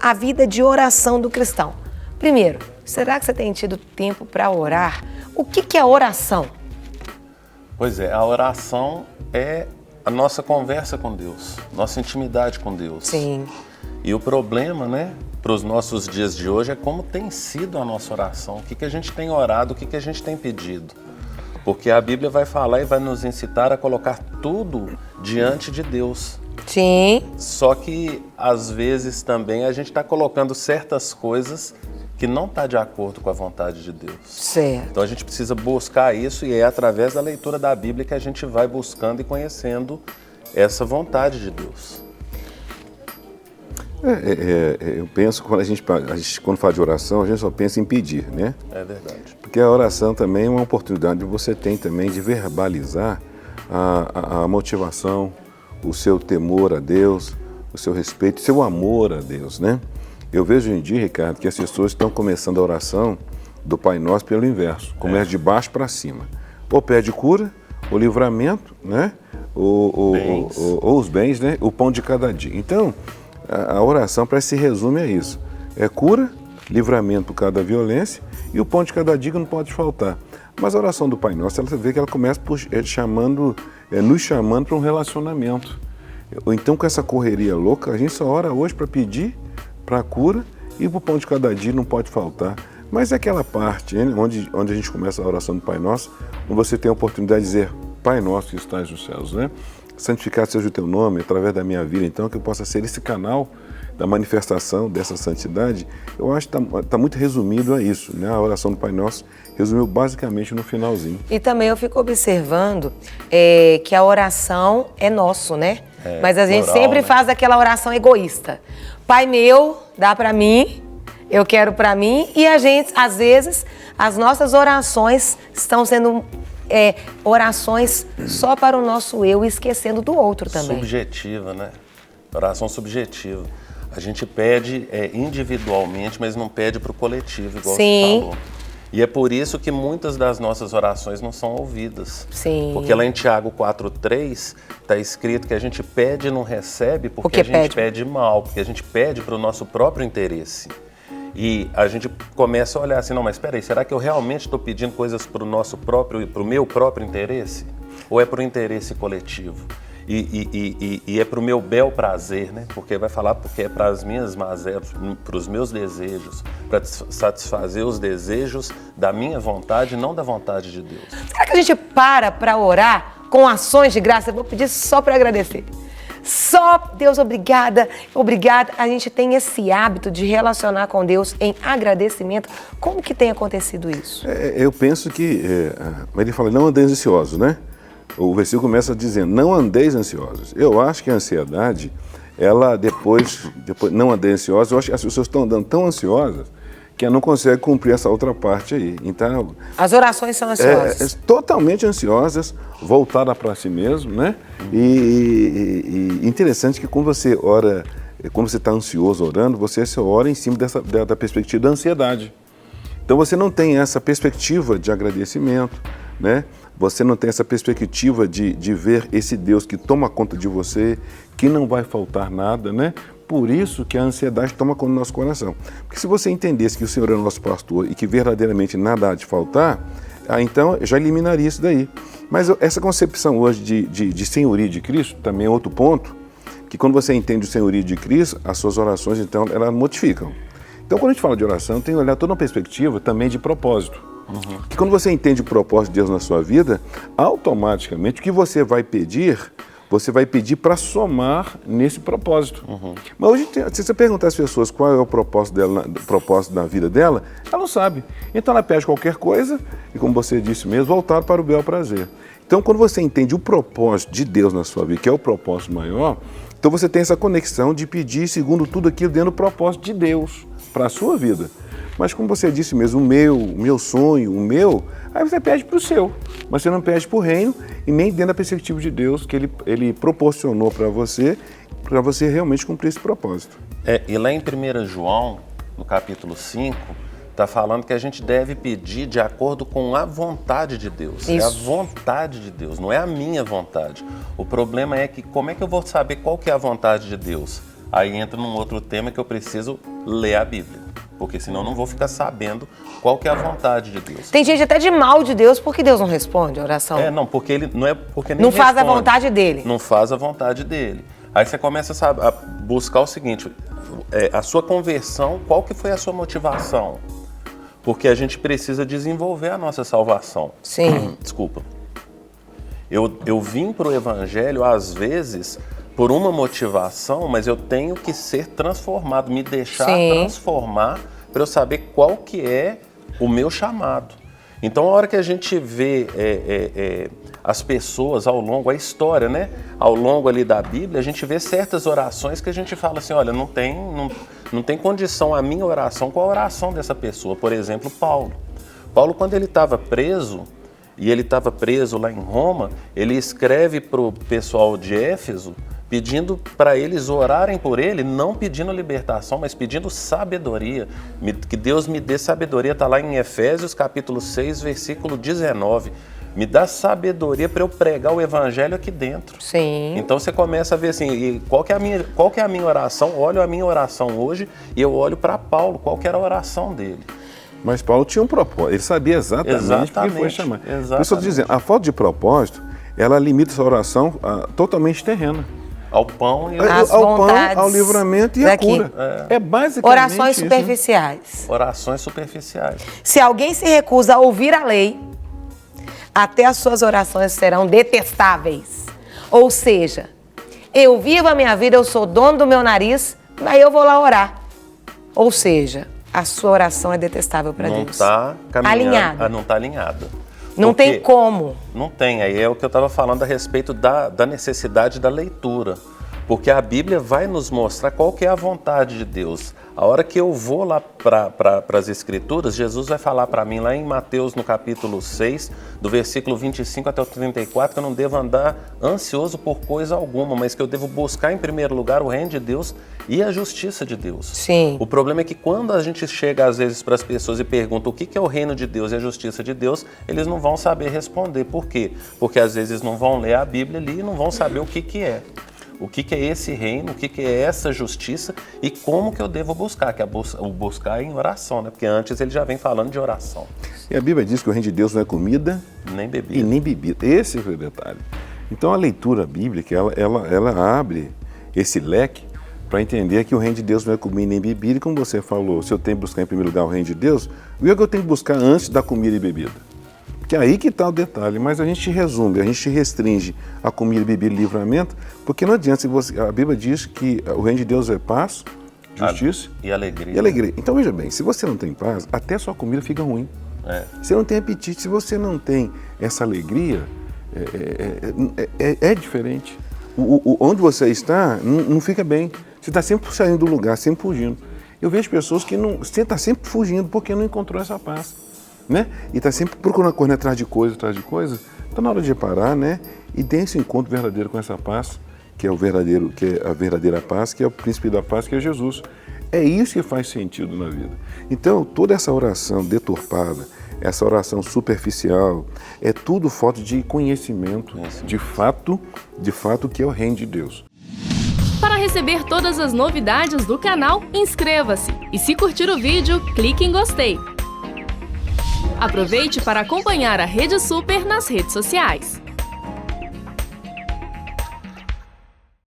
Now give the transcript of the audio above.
a vida de oração do cristão. Primeiro, será que você tem tido tempo para orar? O que é oração? Pois é, a oração é a nossa conversa com Deus, nossa intimidade com Deus. Sim. E o problema, né, para os nossos dias de hoje é como tem sido a nossa oração, o que a gente tem orado, o que a gente tem pedido. Porque a Bíblia vai falar e vai nos incitar a colocar tudo diante de Deus. Sim. Só que, às vezes, também a gente está colocando certas coisas que não está de acordo com a vontade de Deus. Certo. Então a gente precisa buscar isso e é através da leitura da Bíblia que a gente vai buscando e conhecendo essa vontade de Deus. Eu penso que quando fala de oração, a gente só pensa em pedir, né? É verdade. Porque a oração também é uma oportunidade que você tem também de verbalizar a motivação, o seu temor a Deus, o seu respeito, o seu amor a Deus, né? Eu vejo hoje em dia, Ricardo, que as pessoas estão começando a oração do Pai Nosso pelo inverso. Começa de baixo para cima. Ou pede cura, ou livramento, né? Ou os bens, né? O pão de cada dia. Então, a oração parece que se resume a isso. É cura, livramento por cada violência e o pão de cada dia que não pode faltar. Mas a oração do Pai Nosso, ela vê que ela começa nos chamando para um relacionamento. Ou então, com essa correria louca, a gente só ora hoje para pedir, para a cura e para o pão de cada dia não pode faltar. Mas é aquela parte, né, onde a gente começa a oração do Pai Nosso, onde você tem a oportunidade de dizer, Pai Nosso que estás nos céus, né? Santificado seja o teu nome, através da minha vida, então, que eu possa ser esse canal da manifestação dessa santidade. Eu acho que está muito resumido a isso, né? A oração do Pai Nosso resumiu basicamente no finalzinho. E também eu fico observando que a oração é nosso, né? Mas a gente sempre faz aquela oração egoísta. Pai meu, dá para mim, eu quero para mim. E a gente, às vezes, as nossas orações estão sendo orações só para o nosso eu, esquecendo do outro também. Subjetiva, né? Oração subjetiva. A gente pede individualmente, mas não pede para o coletivo, igual você falou. E é por isso que muitas das nossas orações não são ouvidas. Sim. Porque lá em Tiago 4,3 está escrito que a gente pede e não recebe porque a gente pede mal, porque a gente pede para o nosso próprio interesse. E a gente começa a olhar assim, não, mas espera aí, será que eu realmente estou pedindo coisas para o meu próprio interesse? Ou é para o interesse coletivo? E é para o meu bel prazer, né? Porque vai falar porque é para as minhas mazelas, para os meus desejos, para satisfazer os desejos da minha vontade, não da vontade de Deus. Será que a gente para orar com ações de graça? Eu vou pedir só para agradecer. Só, Deus, obrigada. A gente tem esse hábito de relacionar com Deus em agradecimento. Como que tem acontecido isso? Eu penso que, ele fala, não andeis ansiosos, né? O versículo começa dizendo, não andeis ansiosos. Eu acho que a ansiedade, ela depois não andeis ansiosos, eu acho que as pessoas estão andando tão ansiosas que não conseguem cumprir essa outra parte aí. Então, as orações são ansiosas. Totalmente ansiosas, voltadas para si mesmo, né? E interessante que quando você ora, quando você está ansioso orando, você ora em cima da perspectiva da ansiedade. Então você não tem essa perspectiva de agradecimento, né? Você não tem essa perspectiva de ver esse Deus que toma conta de você, que não vai faltar nada, né? Por isso que a ansiedade toma conta do nosso coração. Porque se você entendesse que o Senhor é o nosso pastor e que verdadeiramente nada há de faltar, então já eliminaria isso daí. Mas essa concepção hoje de senhoria de Cristo também é outro ponto, que quando você entende o senhorio de Cristo, as suas orações, então, elas modificam. Então, quando a gente fala de oração, tem que olhar toda uma perspectiva também de propósito. Porque quando você entende o propósito de Deus na sua vida, automaticamente o que você vai pedir para somar nesse propósito. Mas hoje, se você perguntar às pessoas qual é o propósito da vida dela, ela não sabe. Então ela pede qualquer coisa e, como você disse mesmo, voltar para o bel prazer. Então, quando você entende o propósito de Deus na sua vida, que é o propósito maior, então você tem essa conexão de pedir segundo tudo aquilo dentro do propósito de Deus para a sua vida. Mas como você disse mesmo, o meu sonho, aí você pede para o seu, mas você não pede para o reino e nem dentro da perspectiva de Deus que ele proporcionou para você realmente cumprir esse propósito. E lá em 1 João, no capítulo 5, está falando que a gente deve pedir de acordo com a vontade de Deus. Isso. É a vontade de Deus, não é a minha vontade. O problema é que como é que eu vou saber qual que é a vontade de Deus? Aí entra num outro tema que eu preciso ler a Bíblia, porque senão eu não vou ficar sabendo qual que é a vontade de Deus. Tem gente até de mal de Deus porque Deus não responde a oração. Não, porque ele não é porque nem não faz responde, a vontade dele. Não faz a vontade dele. Aí você começa a buscar o seguinte, a sua conversão, qual que foi a sua motivação? Porque a gente precisa desenvolver a nossa salvação. Sim. Desculpa. Eu vim para o Evangelho, às vezes, por uma motivação, mas eu tenho que ser transformado, me deixar transformar para eu saber qual que é o meu chamado. Então, a hora que a gente vê as pessoas ao longo, a história, né? Ao longo ali da Bíblia, a gente vê certas orações que a gente fala assim, olha, não tem condição a minha oração com a oração dessa pessoa. Por exemplo, Paulo. Paulo, quando ele estava preso, e ele estava preso lá em Roma, ele escreve para o pessoal de Éfeso, pedindo para eles orarem por ele, não pedindo libertação, mas pedindo sabedoria. Que Deus me dê sabedoria, está lá em Efésios capítulo 6, versículo 19. Me dá sabedoria para eu pregar o evangelho aqui dentro. Sim. Então você começa a ver assim, qual que é a minha oração? Olho a minha oração hoje e eu olho para Paulo, qual que era a oração dele. Mas Paulo tinha um propósito, ele sabia exatamente porque foi chamado. Eu estou dizendo, a falta de propósito, ela limita essa oração totalmente terrena. Ao pão e ao pão, ao livramento e à cura. É basicamente orações superficiais. Orações superficiais. Se alguém se recusa a ouvir a lei, até as suas orações serão detestáveis. Ou seja, eu vivo a minha vida, eu sou dono do meu nariz, daí eu vou lá orar. Ou seja, a sua oração é detestável para Deus. Não está alinhada. Não está alinhada. Não tem como. Não tem. Aí é o que eu estava falando a respeito da necessidade da leitura. Porque a Bíblia vai nos mostrar qual que é a vontade de Deus. A hora que eu vou lá para as Escrituras, Jesus vai falar para mim lá em Mateus, no capítulo 6, do versículo 25 até o 34, que eu não devo andar ansioso por coisa alguma, mas que eu devo buscar em primeiro lugar o reino de Deus e a justiça de Deus. Sim. O problema é que quando a gente chega às vezes para as pessoas e pergunta o que é o reino de Deus e a justiça de Deus, eles não vão saber responder. Por quê? Porque às vezes não vão ler a Bíblia ali e não vão saber o que é. O que é esse reino, o que é essa justiça e como que eu devo buscar, que é o buscar em oração, né? Porque antes ele já vem falando de oração. E a Bíblia diz que o reino de Deus não é comida nem bebida. E nem bebida. Esse foi o detalhe. Então a leitura bíblica, ela abre esse leque para entender que o reino de Deus não é comida nem bebida. E como você falou, se eu tenho que buscar em primeiro lugar o reino de Deus, o que eu tenho que buscar antes da comida e bebida? Que é aí que está o detalhe, mas a gente resume, a gente restringe a comida, bebida e livramento, porque não adianta, a Bíblia diz que o reino de Deus é paz, justiça e alegria. Então veja bem, se você não tem paz, até sua comida fica ruim. Você não tem apetite, se você não tem essa alegria, é diferente. Onde você está, não fica bem. Você está sempre saindo do lugar, sempre fugindo. Eu vejo pessoas que você está sempre fugindo porque não encontrou essa paz. Né? E está sempre procurando correr atrás de coisa. Então na hora de parar, né? E ter esse encontro verdadeiro com essa paz, que é a verdadeira paz, que é o príncipe da paz, que é Jesus. É isso que faz sentido na vida. Então toda essa oração deturpada, essa oração superficial, é tudo falta de conhecimento, de fato que é o reino de Deus. Para receber todas as novidades do canal, inscreva-se e se curtir o vídeo, clique em gostei. Aproveite para acompanhar a Rede Super nas redes sociais.